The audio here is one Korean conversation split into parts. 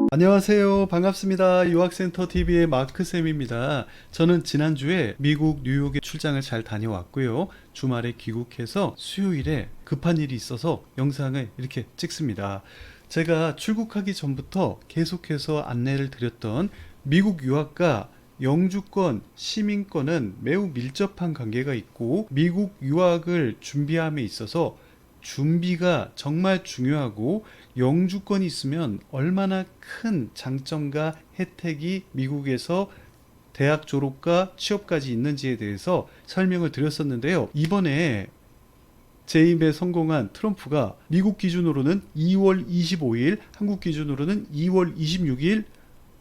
안녕하세요. 반갑습니다. 유학센터 TV의 마크쌤입니다. 저는 지난주에 미국 뉴욕에 출장을 잘 다녀왔고요. 주말에 귀국해서 수요일에 급한 일이 있어서 영상을 이렇게 찍습니다. 제가 출국하기 전부터 계속해서 안내를 드렸던 미국 유학과 영주권, 시민권은 매우 밀접한 관계가 있고 미국 유학을 준비함에 있어서 준비가 정말 중요하고 영주권이 있으면 얼마나 큰 장점과 혜택이 미국에서 대학 졸업과 취업까지 있는지에 대해서 설명을 드렸었는데요. 이번에 재임에 성공한 트럼프가 미국 기준으로는 2월 25일, 한국 기준으로는 2월 26일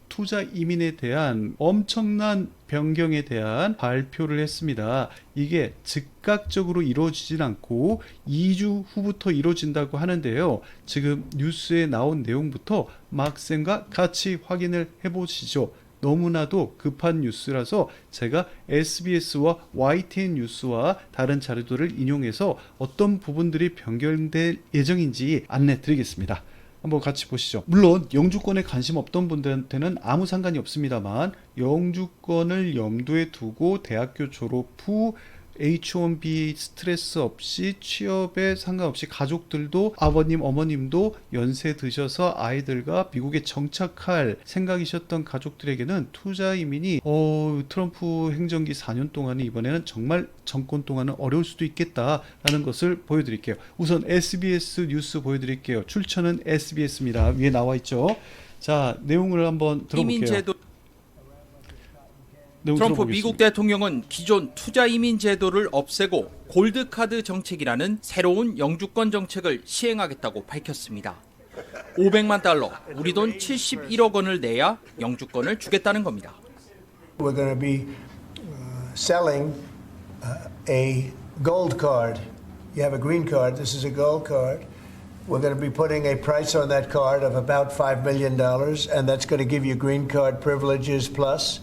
투자 이민에 대한 엄청난 변경에 대한 발표를 했습니다. 이게 즉각적으로 이루어지진 않고 2주 후부터 이루어진다고 하는데요. 지금 뉴스에 나온 내용부터 막쌤과 같이 확인을 해보시죠. 너무나도 급한 뉴스라서 제가 SBS와 YTN 뉴스와 다른 자료들을 인용해서 어떤 부분들이 변경될 예정인지 안내 드리겠습니다. 한번 같이 보시죠. 물론 영주권에 관심 없던 분들한테는 아무 상관이 없습니다만 영주권을 염두에 두고 대학교 졸업 후 H1B 스트레스 없이 취업에 상관없이 가족들도 아버님 어머님도 연세 드셔서 아이들과 미국에 정착할 생각이셨던 가족들에게는 투자 이민이 트럼프 행정기 4년 동안은 이번에는 정말 정권 동안은 어려울 수도 있겠다라는 것을 보여드릴게요. 우선 SBS 뉴스 보여드릴게요. 출처는 SBS입니다. 위에 나와 있죠. 자, 내용을 한번 들어볼게요. 트럼프 미국 대통령은 기존 투자 이민 제도를 없애고 골드카드 정책이라는 새로운 영주권 정책을 시행하겠다고 밝혔습니다. 500만 달러, 우리 돈 71억 원을 내야 영주권을 주겠다는 겁니다. We're going to be selling a gold card. You have a green card, this is a gold card. We're going to be putting a price on that card of about $5 million, and that's going to give you green card privileges plus.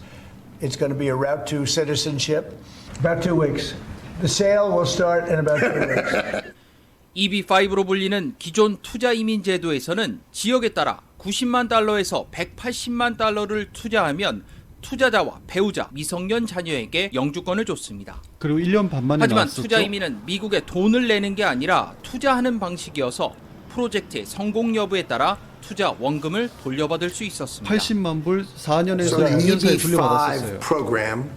It's going to be a route to citizenship. About 2 weeks. The sale will start in about 2 weeks. EB5로 불리는 기존 투자 이민 제도에서는 지역에 따라 90만 달러에서 180만 달러를 투자하면 투자자와 배우자, 미성년 자녀에게 영주권을 줬습니다. 그리고 1년 반 만에 하지만 나왔었죠? 투자 이민은 미국에 돈을 내는 게 아니라 투자하는 방식이어서 프로젝트의 성공 여부에 따라 투자 원금을 돌려받을 수 있었습니다. 80만 불 4년에서 So the 6년 사이에 EB5 돌려받았었어요. program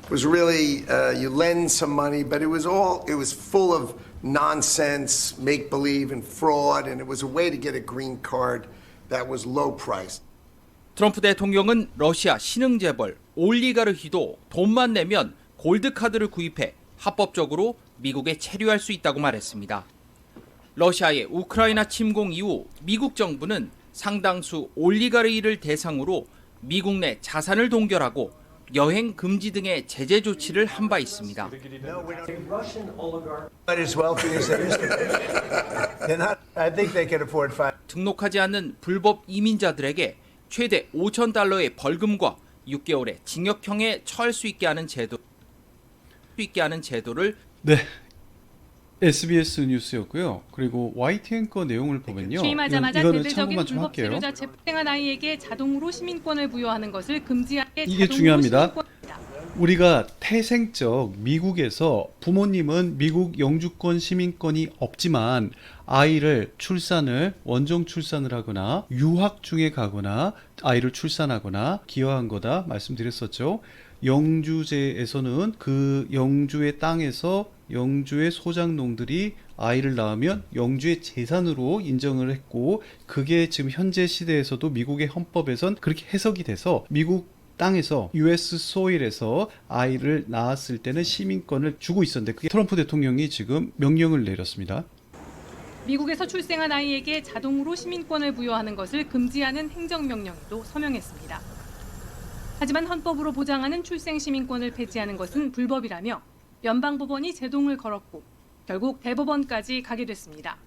was really you lend some money, but it was full of nonsense, make believe, and fraud, and it was a way to get a green card that was low priced. 트럼프 대통령은 러시아 신흥 재벌 올리가르히도 돈만 내면 골드 카드를 구입해 합법적으로 미국에 체류할 수 있다고 말했습니다. 러시아의 우크라이나 침공 이후 미국 정부는 상당수 올리가르히를 대상으로 미국 내 자산을 동결하고 여행 금지 등의 제재 조치를 한 바 있습니다. 등록하지 않는 불법 이민자들에게 최대 5천 달러의 벌금과 6개월의 징역형에 처할 수 있게 하는 제도를 네. SBS 뉴스였고요. 그리고 YTN 거 내용을 보면요. 취임하자마자 이거는 대대적인 참고만 좀 불법 할게요. 체류자 체포행한 아이에게 자동으로 시민권을 부여하는 것을 금지하게 이게 중요합니다. 우리가 태생적 미국에서 부모님은 미국 영주권 시민권이 없지만 아이를 원정 출산을 하거나 유학 중에 가거나 아이를 출산하거나 기여한 거다 말씀드렸었죠. 영주제에서는 그 영주의 땅에서 영주의 소장농들이 아이를 낳으면 영주의 재산으로 인정을 했고 그게 지금 현재 시대에서도 미국의 헌법에선 그렇게 해석이 돼서 미국 땅에서 US 소일에서 아이를 낳았을 때는 시민권을 주고 있었는데 그게 트럼프 대통령이 지금 명령을 내렸습니다. 미국에서 출생한 아이에게 자동으로 시민권을 부여하는 것을 금지하는 행정명령에도 서명했습니다. 하지만 헌법으로 보장하는 출생 시민권을 폐지하는 것은 불법이라며 연방법원이 제동을 걸었고 결국 대법원까지 가게 됐습니다.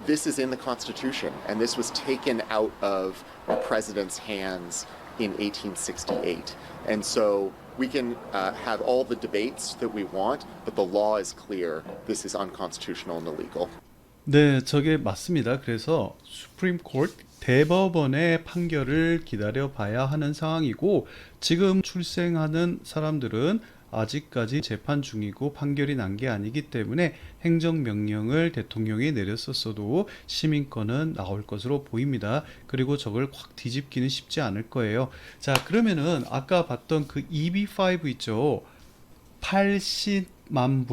This is in the Constitution, and this was taken out of the president's hands in 1868. And so we can have all the debates that we want, but the law is clear. This is unconstitutional and illegal. 네, 저게 맞습니다. 그래서 수프림 코트 대법원의 판결을 기다려봐야 하는 상황이고, 지금 출생하는 사람들은 아직까지 재판 중이고 판결이 난 게 아니기 때문에 행정명령을 대통령이 내렸었어도 시민권은 나올 것으로 보입니다. 그리고 저걸 확 뒤집기는 쉽지 않을 거예요. 자, 그러면은 아까 봤던 그 EB5 있죠. 80만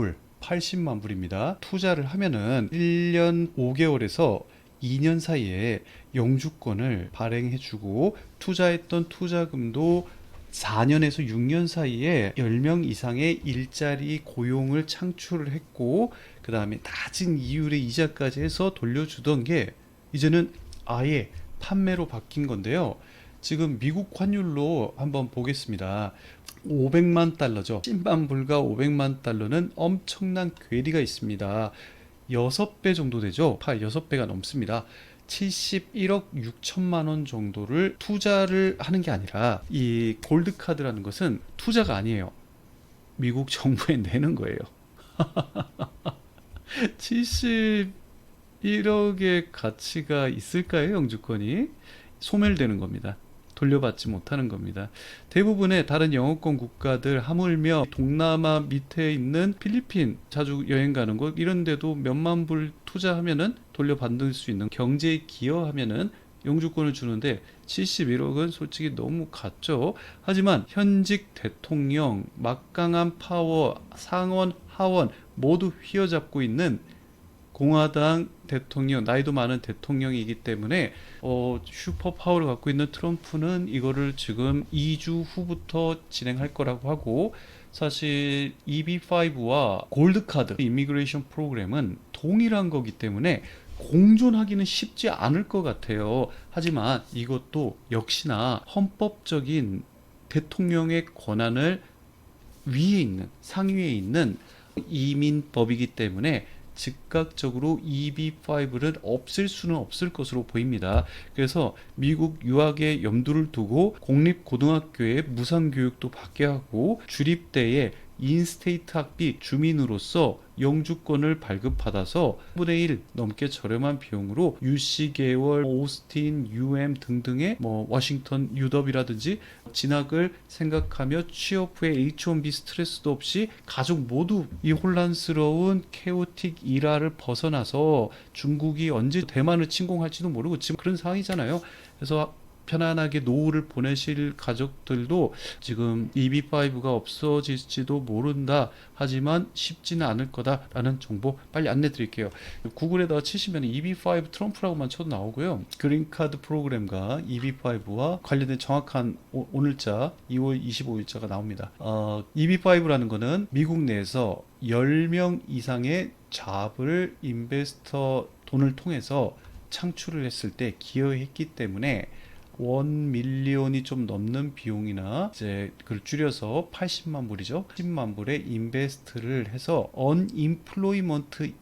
불입니다. 투자를 하면은 1년 5개월에서 2년 사이에 영주권을 발행해주고, 투자했던 투자금도 4년에서 6년 사이에 10명 이상의 일자리 고용을 창출을 했고, 그 다음에 낮은 이율의 이자까지 해서 돌려주던 게 이제는 아예 판매로 바뀐 건데요. 지금 미국 환율로 한번 보겠습니다. 500만 달러죠. 10만 불과 500만 달러는 엄청난 괴리가 있습니다. 6배 정도 되죠. 6배가 넘습니다. 71억 6천만 원 정도를 투자를 하는 게 아니라, 이 골드카드라는 것은 투자가 아니에요. 미국 정부에 내는 거예요. 71억의 가치가 있을까요? 영주권이 소멸되는 겁니다. 돌려받지 못하는 겁니다. 대부분의 다른 영어권 국가들, 하물며 동남아 밑에 있는 필리핀 자주 여행 가는 곳 이런 데도 몇만 불 투자하면은 돌려받을 수 있는, 경제에 기여하면은 영주권을 주는데 71억은 솔직히 너무 같죠. 하지만 현직 대통령, 막강한 파워, 상원, 하원 모두 휘어잡고 있는 공화당 대통령, 나이도 많은 대통령이기 때문에 슈퍼 파워를 갖고 있는 트럼프는 이거를 지금 2주 후부터 진행할 거라고 하고, 사실 EB5와 골드카드 이미그레이션 프로그램은 동일한 거기 때문에 공존하기는 쉽지 않을 것 같아요. 하지만 이것도 역시나 헌법적인 대통령의 권한을 위에 있는, 상위에 있는 이민법이기 때문에 즉각적으로 EB5를 없앨 수는 없을 것으로 보입니다. 그래서 미국 유학에 염두를 두고 공립고등학교에 무상교육도 받게 하고, 주립대에 인스테이트 학비 주민으로서 영주권을 발급받아서 10분의 1 넘게 저렴한 비용으로 UC 계열, 오스틴, UM 등등의 워싱턴 유덥이라든지 진학을 생각하며 취업 후에 H1B 스트레스도 없이 가족 모두 이 혼란스러운 케오틱 일화를 벗어나서, 중국이 언제 대만을 침공할지도 모르고 지금 그런 상황이잖아요. 그래서 편안하게 노후를 보내실 가족들도 지금 EB5가 없어질지도 모른다, 하지만 쉽지는 않을 거다라는 정보 빨리 안내 드릴게요. 구글에다가 치시면 EB5 트럼프라고만 쳐도 나오고요. 그린카드 프로그램과 EB5와 관련된 정확한 오늘자 2월 25일자가 나옵니다. EB5라는 거는 미국 내에서 10명 이상의 잡을 인베스터 돈을 통해서 창출을 했을 때 기여했기 때문에 1밀리언이 좀 넘는 비용이나, 이제 그걸 줄여서 80만 불이죠. 10만 불에 인베스트를 해서 언임플로이먼트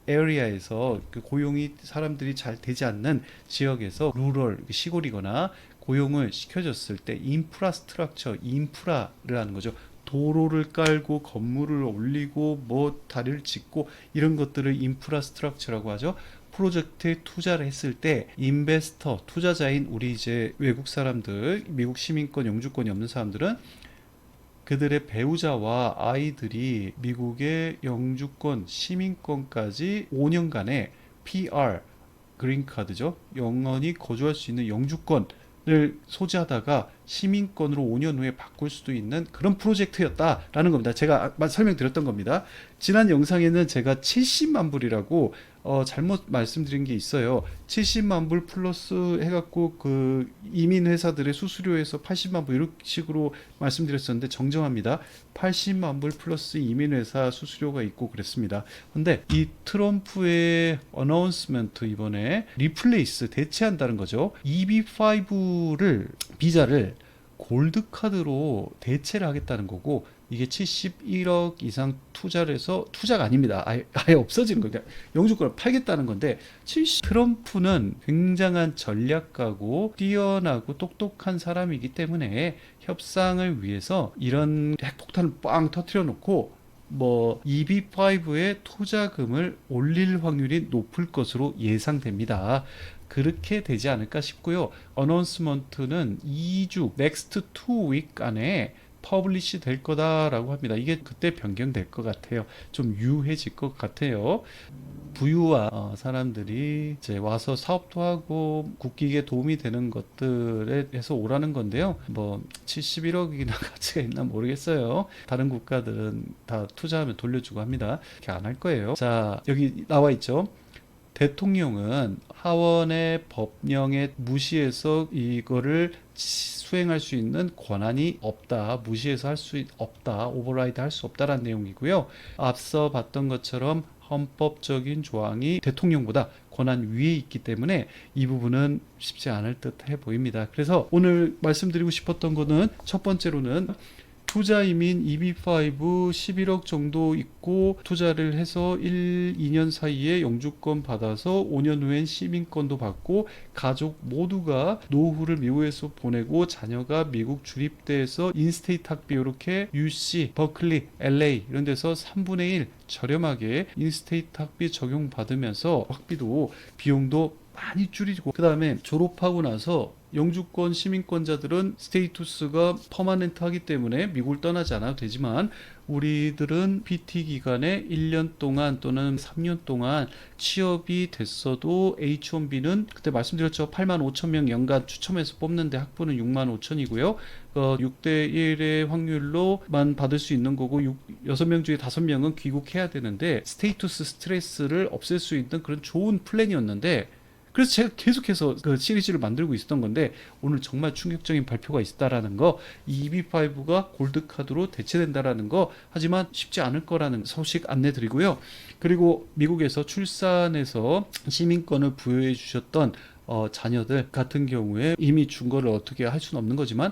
에리아에서, 그 고용이 사람들이 잘 되지 않는 지역에서, 루럴 시골이거나 고용을 시켜줬을 때 인프라스트럭처, 인프라를 하는 거죠. 도로를 깔고 건물을 올리고 다리를 짓고 이런 것들을 인프라스트럭처라고 하죠. 프로젝트에 투자를 했을 때 인베스터, 투자자인 우리 이제 외국 사람들, 미국 시민권, 영주권이 없는 사람들은 그들의 배우자와 아이들이 미국의 영주권, 시민권까지 5년간의 PR, 그린카드죠. 영원히 거주할 수 있는 영주권을 소지하다가 시민권으로 5년 후에 바꿀 수도 있는 그런 프로젝트였다라는 겁니다. 제가 설명드렸던 겁니다. 지난 영상에는 제가 70만 불이라고 잘못 말씀드린 게 있어요. 70만 불 플러스 해갖고 그 이민 회사들의 수수료에서 80만 불 이런 식으로 말씀드렸었는데 정정합니다. 80만 불 플러스 이민 회사 수수료가 있고 그랬습니다. 근데 이 트럼프의 어나운스먼트, 이번에 리플레이스, 대체한다는 거죠. EB5를, 비자를 골드카드로 대체를 하겠다는 거고, 이게 71억 이상 투자를 해서, 투자가 아닙니다. 아예 없어지는 거예요. 영주권을 팔겠다는 건데, 트럼프는 굉장한 전략가고 뛰어나고 똑똑한 사람이기 때문에 협상을 위해서 이런 핵폭탄을 빵 터뜨려 놓고 뭐 EB5의 투자금을 올릴 확률이 높을 것으로 예상됩니다. 그렇게 되지 않을까 싶고요. 어나운스먼트는 2주, next 2week 안에 퍼블리시 될 거다라고 합니다. 이게 그때 변경될 것 같아요. 좀 유해질 것 같아요. 부유한 사람들이 이제 와서 사업도 하고 국익에 도움이 되는 것들에 해서 오라는 건데요. 뭐 71억이나 가치가 있나 모르겠어요. 다른 국가들은 다 투자하면 돌려주고 합니다. 이렇게 안 할 거예요. 자, 여기 나와 있죠. 대통령은 하원의 법령에 무시해서 이거를 수행할 수 있는 권한이 없다. 무시해서 할 수 없다. 오버라이드 할 수 없다라는 내용이고요. 앞서 봤던 것처럼 헌법적인 조항이 대통령보다 권한 위에 있기 때문에 이 부분은 쉽지 않을 듯해 보입니다. 그래서 오늘 말씀드리고 싶었던 거는 첫 번째로는 투자이민 EB5 11억 정도 있고 투자를 해서 2년 사이에 영주권 받아서 5년 후엔 시민권도 받고 가족 모두가 노후를 미국에서 보내고 자녀가 미국 주립대에서 인스테이트 학비 이렇게 UC, 버클리, LA 이런 데서 3분의 1 저렴하게 인스테이트 학비 적용받으면서 학비도 비용도 많이 줄이고 그 다음에 졸업하고 나서 영주권 시민권자들은 스테이투스가 퍼마넨트 하기 때문에 미국을 떠나지 않아도 되지만 우리들은 PT 기간에 1년 동안 또는 3년 동안 취업이 됐어도 H1B는 그때 말씀드렸죠. 85,000명 연간 추첨해서 뽑는데 학부는 65,000이고요. 6대 1의 확률로만 받을 수 있는 거고 6명 중에 5명은 귀국해야 되는데 스테이투스 스트레스를 없앨 수 있는 그런 좋은 플랜이었는데 그래서 제가 계속해서 그 시리즈를 만들고 있었던 건데 오늘 정말 충격적인 발표가 있다라는 거, EB5가 골드카드로 대체된다라는 거, 하지만 쉽지 않을 거라는 소식 안내드리고요. 그리고 미국에서 출산해서 시민권을 부여해 주셨던 자녀들 같은 경우에 이미 준 거를 어떻게 할 수는 없는 거지만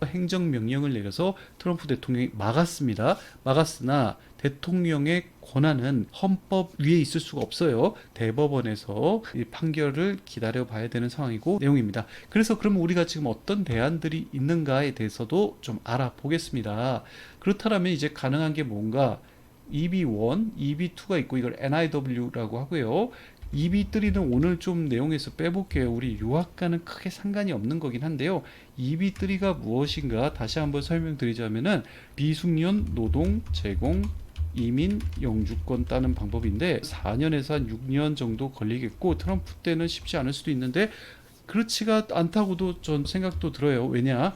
행정명령을 내려서 트럼프 대통령이 막았습니다. 막았으나 대통령의 권한은 헌법 위에 있을 수가 없어요. 대법원에서 이 판결을 기다려 봐야 되는 상황이고 내용입니다. 그래서 그러면 우리가 지금 어떤 대안들이 있는가에 대해서도 좀 알아보겠습니다. 그렇다면 이제 가능한 게 뭔가 EB1, EB2가 있고 이걸 NIW라고 하고요. EB3는 오늘 좀 내용에서 빼볼게요. 우리 유학과는 크게 상관이 없는 거긴 한데요. EB3가 무엇인가 다시 한번 설명드리자면은 비숙련 노동 제공 이민 영주권 따는 방법인데 4년에서 한 6년 정도 걸리겠고 트럼프 때는 쉽지 않을 수도 있는데 그렇지가 않다고도 전 생각도 들어요. 왜냐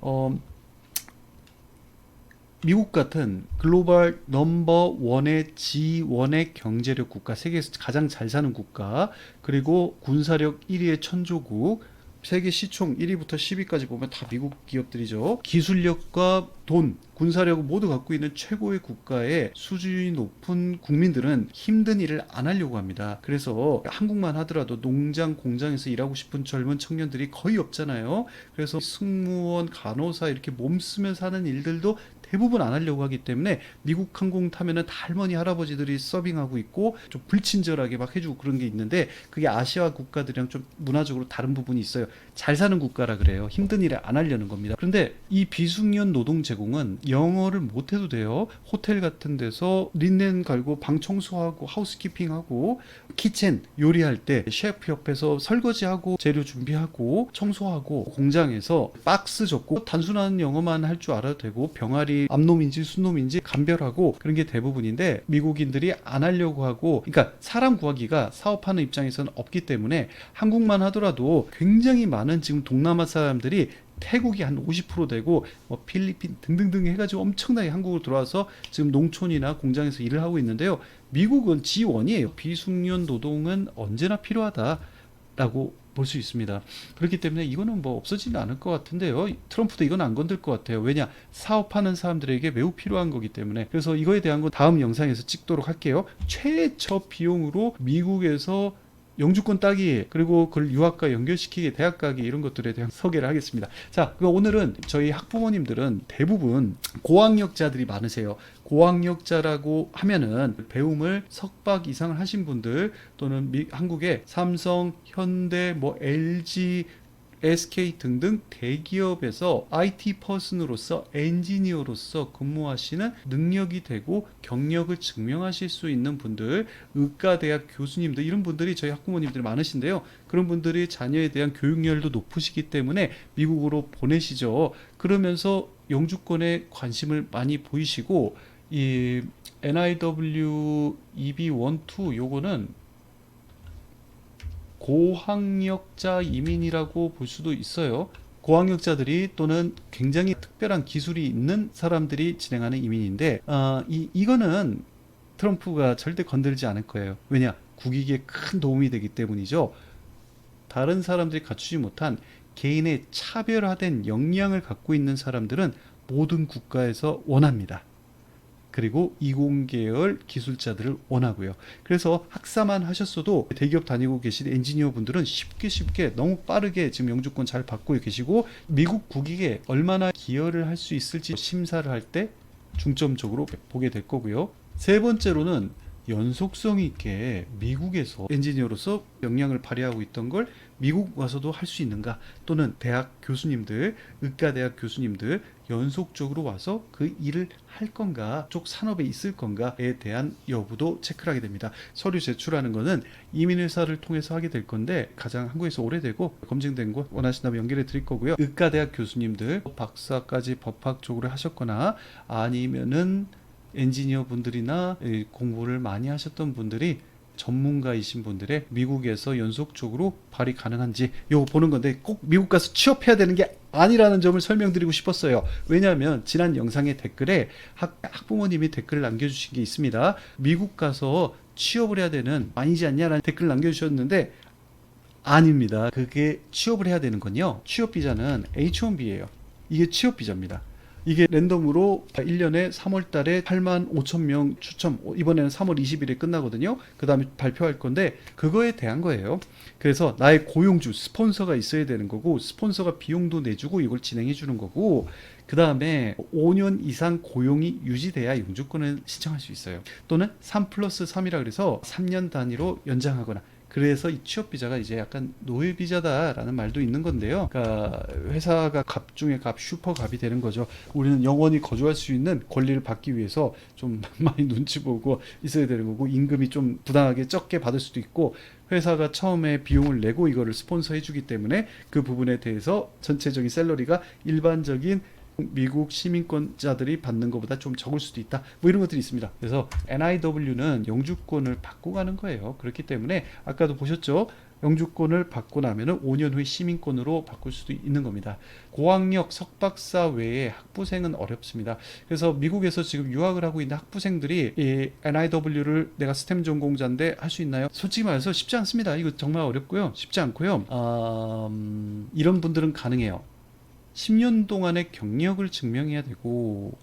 미국 같은 글로벌 넘버 원의 G1의 경제력 국가, 세계에서 가장 잘 사는 국가, 그리고 군사력 1위의 천조국, 세계 시총 1위부터 10위까지 보면 다 미국 기업들이죠. 기술력과 돈, 군사력을 모두 갖고 있는 최고의 국가의 수준이 높은 국민들은 힘든 일을 안 하려고 합니다. 그래서 한국만 하더라도 농장, 공장에서 일하고 싶은 젊은 청년들이 거의 없잖아요. 그래서 승무원, 간호사 이렇게 몸 쓰면서 하는 일들도 대부분 안 하려고 하기 때문에 미국 항공 타면은 다 할머니 할아버지들이 서빙하고 있고 좀 불친절하게 막 해주고 그런 게 있는데 그게 아시아 국가들이랑 좀 문화적으로 다른 부분이 있어요. 잘 사는 국가라 그래요. 힘든 일을 안 하려는 겁니다. 그런데 이 비숙련 노동 제공은 영어를 못해도 돼요. 호텔 같은 데서 린넨 갈고 방 청소하고 하우스키핑하고 키친 요리할 때 셰프 옆에서 설거지하고 재료 준비하고 청소하고 공장에서 박스 접고 단순한 영어만 할 줄 알아도 되고 병아리 암놈인지 순놈인지 감별하고 그런 게 대부분인데 미국인들이 안 하려고 하고 그러니까 사람 구하기가 사업하는 입장에서는 없기 때문에 한국만 하더라도 굉장히 많은 지금 동남아 사람들이 태국이 한 50% 되고 뭐 필리핀 등등등 해가지고 엄청나게 한국으로 들어와서 지금 농촌이나 공장에서 일을 하고 있는데요. 미국은 G1이에요. 비숙련 노동은 언제나 필요하다라고 볼 수 있습니다. 그렇기 때문에 이거는 뭐 없어지는 않을 것 같은데요. 트럼프도 이건 안 건들 것 같아요. 왜냐? 사업하는 사람들에게 매우 필요한 거기 때문에. 그래서 이거에 대한 건 다음 영상에서 찍도록 할게요. 최저 비용으로 미국에서 영주권 따기 그리고 그걸 유학과 연결시키기 대학 가기 이런 것들에 대한 소개를 하겠습니다. 자, 오늘은 저희 학부모님들은 대부분 고학력자들이 많으세요. 고학력자라고 하면은 배움을 석박 이상을 하신 분들 또는 한국의 삼성, 현대, 뭐 LG SK 등등 대기업에서 IT 퍼슨으로서 엔지니어로서 근무하시는 능력이 되고 경력을 증명하실 수 있는 분들, 의과대학 교수님들 이런 분들이 저희 학부모님들이 많으신데요. 그런 분들이 자녀에 대한 교육열도 높으시기 때문에 미국으로 보내시죠. 그러면서 영주권에 관심을 많이 보이시고 이 NIW EB12 요거는 고학력자 이민이라고 볼 수도 있어요. 고학력자들이 또는 굉장히 특별한 기술이 있는 사람들이 진행하는 이민인데 이거는 트럼프가 절대 건들지 않을 거예요. 왜냐? 국익에 큰 도움이 되기 때문이죠. 다른 사람들이 갖추지 못한 개인의 차별화된 역량을 갖고 있는 사람들은 모든 국가에서 원합니다. 그리고 이공계열 기술자들을 원하고요. 그래서 학사만 하셨어도 대기업 다니고 계신 엔지니어 분들은 쉽게 너무 빠르게 지금 영주권 잘 받고 계시고 미국 국익에 얼마나 기여를 할 수 있을지 심사를 할 때 중점적으로 보게 될 거고요. 세 번째로는 연속성 있게 미국에서 엔지니어로서 역량을 발휘하고 있던 걸 미국 와서도 할 수 있는가, 또는 대학 교수님들, 의과대학 교수님들 연속적으로 와서 그 일을 할 건가, 쪽 산업에 있을 건가에 대한 여부도 체크를 하게 됩니다. 서류 제출하는 거는 이민회사를 통해서 하게 될 건데 가장 한국에서 오래되고 검증된 곳 원하신다면 연결해 드릴 거고요. 의과대학 교수님들 박사까지 법학 쪽으로 하셨거나 아니면은 엔지니어 분들이나 공부를 많이 하셨던 분들이 전문가이신 분들의 미국에서 연속적으로 발휘 가능한지 요거 보는 건데, 꼭 미국 가서 취업해야 되는 게 아니라는 점을 설명드리고 싶었어요. 왜냐하면 지난 영상의 댓글에 학부모님이 댓글을 남겨주신 게 있습니다. 미국 가서 취업을 해야 되는 아니지 않냐라는 댓글을 남겨주셨는데 아닙니다. 그게 취업을 해야 되는 건요, 취업비자는 H1B예요. 이게 취업비자입니다. 이게 랜덤으로 1년에 3월 달에 8만 5천 명 추첨, 이번에는 3월 20일에 끝나거든요. 그 다음에 발표할 건데 그거에 대한 거예요. 그래서 나의 고용주, 스폰서가 있어야 되는 거고, 스폰서가 비용도 내주고 이걸 진행해 주는 거고, 그 다음에 5년 이상 고용이 유지돼야 영주권을 신청할 수 있어요. 또는 3+3이라 그래서 3년 단위로 연장하거나, 그래서 이 취업비자가 이제 약간 노예비자다라는 말도 있는 건데요. 그러니까 회사가 갑 중에 갑, 슈퍼갑이 되는 거죠. 우리는 영원히 거주할 수 있는 권리를 받기 위해서 좀 많이 눈치 보고 있어야 되는 거고, 임금이 좀 부당하게 적게 받을 수도 있고, 회사가 처음에 비용을 내고 이거를 스폰서 해주기 때문에 그 부분에 대해서 전체적인 샐러리가 일반적인 미국 시민권자들이 받는 것보다 좀 적을 수도 있다, 뭐 이런 것들이 있습니다. 그래서 NIW는 영주권을 받고 가는 거예요. 그렇기 때문에 아까도 보셨죠, 영주권을 받고 나면은 5년 후에 시민권으로 바꿀 수도 있는 겁니다. 고학력 석박사 외에 학부생은 어렵습니다. 그래서 미국에서 지금 유학을 하고 있는 학부생들이 이 NIW를 내가 스템 전공자인데 할 수 있나요? 솔직히 말해서 쉽지 않습니다. 이거 정말 어렵고요, 쉽지 않고요. 이런 분들은 가능해요. 10년 동안의 경력을 증명해야 되고,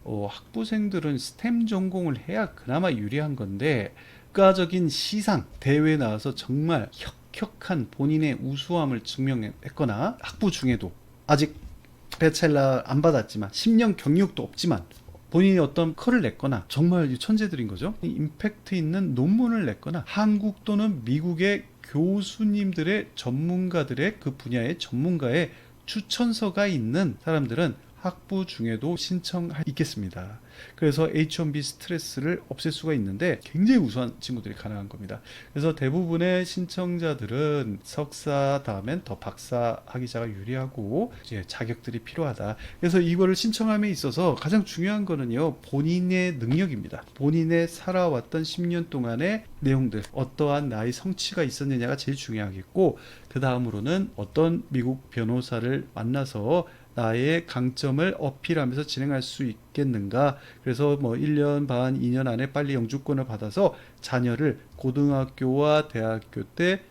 학부생들은 스템 전공을 해야 그나마 유리한 건데, 국가적인 시상 대회에 나와서 정말 혁혁한 본인의 우수함을 증명했거나, 학부 중에도 아직 배첼러 안 받았지만 10년 경력도 없지만 본인이 어떤 커를 냈거나, 정말 천재들인 거죠. 임팩트 있는 논문을 냈거나, 한국 또는 미국의 교수님들의 전문가들의 그 분야의 전문가의 추천서가 있는 사람들은 학부 중에도 신청할 수 있겠습니다. 그래서 H1B 스트레스를 없앨 수가 있는데 굉장히 우수한 친구들이 가능한 겁니다. 그래서 대부분의 신청자들은 석사 다음엔 더 박사 학위자가 유리하고 이제 자격들이 필요하다. 그래서 이거를 신청함에 있어서 가장 중요한 거는요, 본인의 능력입니다. 본인의 살아왔던 10년 동안의 내용들, 어떠한 나의 성취가 있었느냐가 제일 중요하겠고, 그 다음으로는 어떤 미국 변호사를 만나서 나의 강점을 어필하면서 진행할 수 있겠는가. 그래서 뭐 1년 반, 2년 안에 빨리 영주권을 받아서 자녀를 고등학교와 대학교 때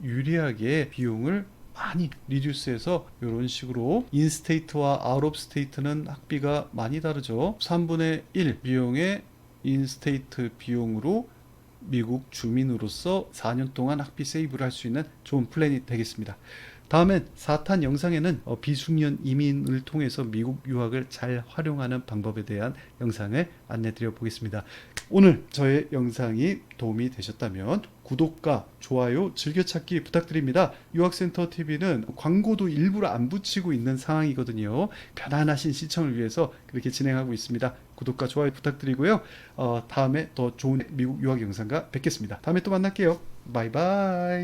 유리하게 비용을 많이 리듀스해서 이런 식으로 인스테이트와 아웃 오브 스테이트는 학비가 많이 다르죠. 3분의 1 비용의 인스테이트 비용으로 미국 주민으로서 4년 동안 학비 세이브를 할 수 있는 좋은 플랜이 되겠습니다. 다음엔 4탄 영상에는 비숙련 이민을 통해서 미국 유학을 잘 활용하는 방법에 대한 영상을 안내드려 보겠습니다. 오늘 저의 영상이 도움이 되셨다면 구독과 좋아요, 즐겨찾기 부탁드립니다. 유학센터 TV는 광고도 일부러 안 붙이고 있는 상황이거든요. 편안하신 시청을 위해서 그렇게 진행하고 있습니다. 구독과 좋아요 부탁드리고요. 다음에 더 좋은 미국 유학 영상과 뵙겠습니다. 다음에 또 만날게요. 바이바이.